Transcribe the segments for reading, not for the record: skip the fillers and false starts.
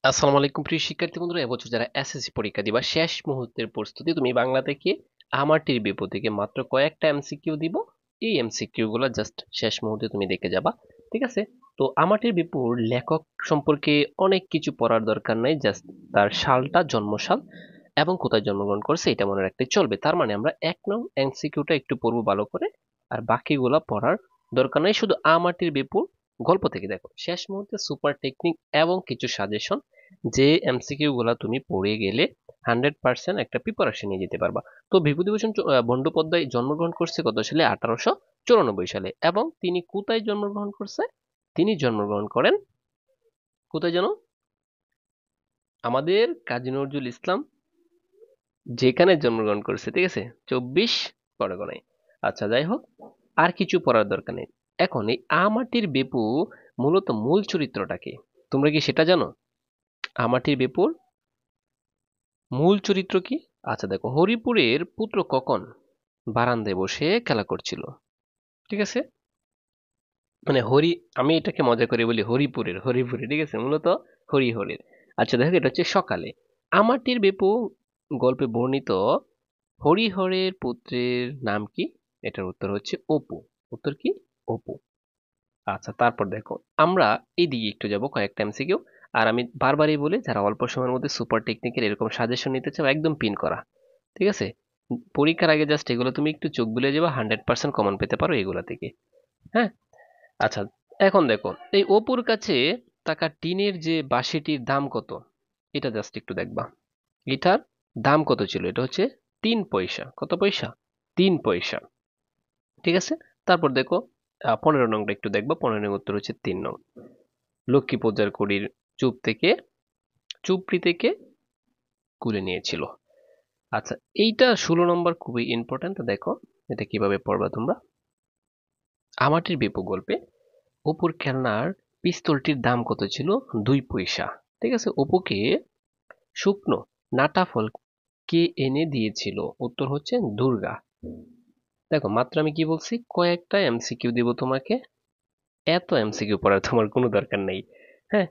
আসসালামু আলাইকুম প্রিয় শিক্ষার্থী বন্ধুরা, এবছর যারা এসএসসি পরীক্ষা দিবা শেষ মুহূর্তের প্রস্তুতি, তুমি বাংলা থেকে আমাটির বিপো থেকে মাত্র কয়েকটা এমসিকিউ দিব। এই এমসিকিউ গুলো জাস্ট শেষ মুহূর্তে তুমি দেখে যাবা, ঠিক আছে? তো আমাটির বিপুর লেখক সম্পর্কে অনেক কিছু পড়ার দরকার নাই, জাস্ট তার সালটা, জন্মসাল এবং কোথায় জন্মগ্রহণ করছে এটা মনে রাখতে চলবে। তার মানে আমরা 1 নং এমসিকিউটা একটু পড়বো ভালো করে, আর বাকিগুলা পড়ার দরকার নাই। শুধু আমাটির বিপুর গল্প থেকে দেখো, শেষ মুহূর্তে সুপার টেকনিক এবং কিছু সাজেশন, যে এমসিকিউ গুলা তুমি পড়ে গেলে 100% একটা প্রিপারেশন নিয়ে যেতে পারবা। তো বিভূতিভূষণ বন্দ্যোপাধ্যায় জন্মগ্রহণ করছে কত সালে? 1894 সালে। এবং তিনি কোথায় জন্মগ্রহণ করছে? তিনি জন্মগ্রহণ করেন কোথায় যেন? আমাদের কাজী নজরুল ইসলাম যেখানে জন্মগ্রহণ করছে, ঠিক আছে, 24 পরগনায়। আচ্ছা, যাই হোক, আর কিছু পড়ার দরকার নেই। এখন এই আমাটির বেপু মূলত মূল চরিত্রটাকে তোমরা কি সেটা জানো? আমাটির বেপুর মূল চরিত্র কি? আচ্ছা দেখো, হরিপুরের পুত্র কখন বারান্দায় বসে খেলা করছিল, ঠিক আছে? মানে হরি, আমি এটাকে মজা করে বলি হরিপুরে, ঠিক আছে, মূলত হরিহরের। আচ্ছা দেখো, এটা হচ্ছে সকালে। আমাটির বেপু গল্পে বর্ণিত হরিহরের পুত্রের নাম কি? এটার উত্তর হচ্ছে অপু। উত্তর কি? অপু। আচ্ছা, তারপর দেখো, আমরা এইদিকে একটু যাব কয়েকটা এমসিকিউ। আর আমি বারবারই বলি, যারা অল্প সময়ের মধ্যে সুপার টেকনিকের এরকম সাজেশন নিতে চাও, একদম পিন করা, ঠিক আছে? পরীক্ষার আগে জাস্ট এগুলো তুমি একটু চোখ বুলে যাবে, 100% কমন পেতে পারো এগুলা থেকে। হ্যাঁ। আচ্ছা, এখন দেখো, এই অপুর কাছে থাকা টিনের যে বাঁশিটির দাম কত? এটা জাস্ট একটু দেখবা। এটার দাম কত ছিল? এটা হচ্ছে 3 পয়সা। কত পয়সা? 3 পয়সা, ঠিক আছে। তারপর দেখো, 15 নংটা একটু দেখবা। 15 নং উত্তর হচ্ছে 3 নং। লক্ষ্মী পূজার কড়ির চুপ থেকে চুপড়ি থেকে কুলে নিয়েছিল। আচ্ছা, এইটা 16 নম্বর, খুবই ইম্পর্টেন্ট। দেখো এটা কিভাবে পড়বা তোমরা। আমাটির বেপু গল্পে অপুর খেলনার পিস্তলটির দাম কত ছিল? 2 পয়সা, ঠিক আছে। অপুকে শুকনো নাটা ফল কে এনে দিয়েছিল? উত্তর হচ্ছে দুর্গা। দেখো, মাত্র আমি কি বলছি, কয়েকটা এমসিকিউ দিব তোমাকে, এত এমসিকিউ পড়ার তোমার কোনো দরকার নেই। হ্যাঁ।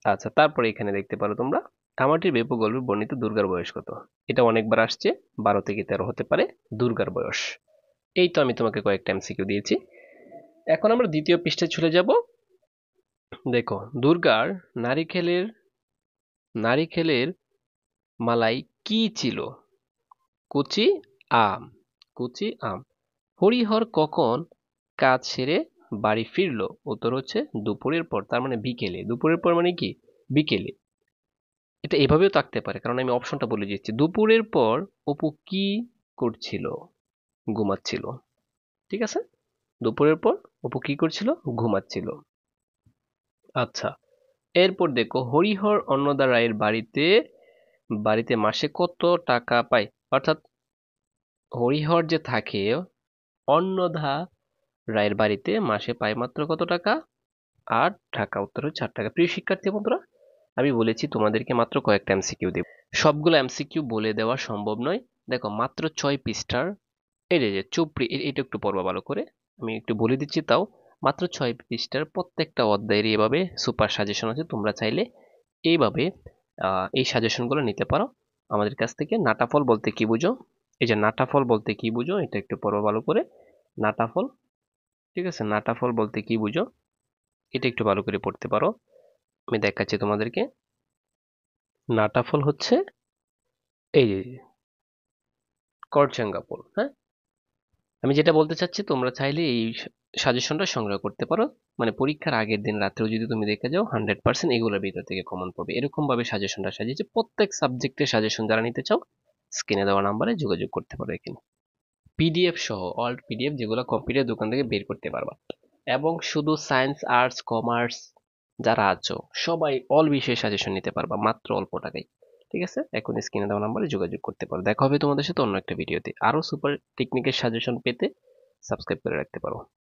আচ্ছা, তারপরে এখানে দেখতে পারো তোমরা, আমাটির বেপু গল্পে বর্ণিত দুর্গার বয়স কত? এটা অনেকবার আসছে, 12 থেকে 13 হতে পারে দুর্গার বয়স। এই তো আমি তোমাকে কয়েকটা এমসিকিউ দিয়েছি। এখন আমরা দ্বিতীয় পৃষ্ঠায় চলে যাব। দেখো, দুর্গার নারিকেলের নারিকেলের মালাই কি ছিল? কচি আম। কচি আম। হরিহর কখন কাজ সেরে বাড়ি ফিরলো? উত্তর হচ্ছে দুপুরের পর, তার মানে বিকেলে। দুপুরের পর মানে কি? বিকেলে। এটা এভাবেও থাকতে পারে, কারণ আমি অপশনটা বলে দিচ্ছি। দুপুরের পর অপু কি করছিল? ঘুমাচ্ছিল, ঠিক আছে। দুপুরের পর অপু কি করছিল? ঘুমাচ্ছিল। আচ্ছা, এরপর দেখো, হরিহর অন্নদা রায়ের বাড়িতে বাড়িতে মাসে কত টাকা পায়? অর্থাৎ হরিহর যে থাকে, অন্নদা রায়ের বাড়িতে মাসে পায় মাত্র কত টাকা? 8 টাকা। উত্তর হচ্ছে 8 টাকা। প্রিয় শিক্ষার্থী বন্ধুরা, আমি বলেছি তোমাদেরকে মাত্র কয়েকটা এমসিকিউ দেব, সবগুলো এমসিকিউ বলে দেওয়া সম্ভব নয়। দেখো, মাত্র 6 পৃষ্ঠার এই যে যে চুপড়ি, এটা একটু পড়বা ভালো করে। আমি একটু বলে দিচ্ছি তাও। মাত্র 6 পৃষ্ঠার প্রত্যেকটা অধ্যায়েরই এভাবে সুপার সাজেশন আছে। তোমরা চাইলে এইভাবে এই সাজেশনগুলো নিতে পারো আমাদের কাছ থেকে। নাটাফল বলতে কি বুঝো? এই যে নাটাফল বলতে কি বুঝো, এটা একটু পড়ো ভালো করে। নাটাফল, ঠিক আছে, নাটাফল বলতে কি বুঝো, এটা একটু ভালো করে পড়তে পারো। আমি দেখাচ্ছি তোমাদেরকে। নাটাফল হচ্ছে এই যে করচেঙ্গা ফুল। হ্যাঁ, আমি যেটা বলতে চাচ্ছি, তোমরা চাইলে এই সাজেশনটা সংগ্রহ করতে পারো। মানে পরীক্ষার আগের দিন রাত্রেও যদি তুমি দেখে যাও, 100% এগুলোর ভিতর থেকে কমন পড়বে। এরকম ভাবে সাজেশনটা সাজিয়েছে। প্রত্যেক সাবজেক্টের সাজেশন যারা নিতে চাও, স্ক্রিনে দেওয়া নাম্বারে যোগাযোগ করতে পারো এখানে। পিডিএফ সহ অল পিডিএফ, যেগুলো কম্পিউটার দোকান থেকে বের করতে পারবা। এবং শুধু সায়েন্স, আর্টস, কমার্স যারা আছো, সবাই অল বিষয়ে সাজেশন নিতে পারবা মাত্র অল্প টাকায়। ঠিক আছে, এখন স্ক্রিনে দেওয়া নাম্বারে যোগাযোগ করতে পারো। দেখা হবে তোমাদের সাথে অন্য একটা ভিডিওতে। আরো সুপার টেকনিকের সাজেশন পেতে সাবস্ক্রাইব করে রাখতে পারো।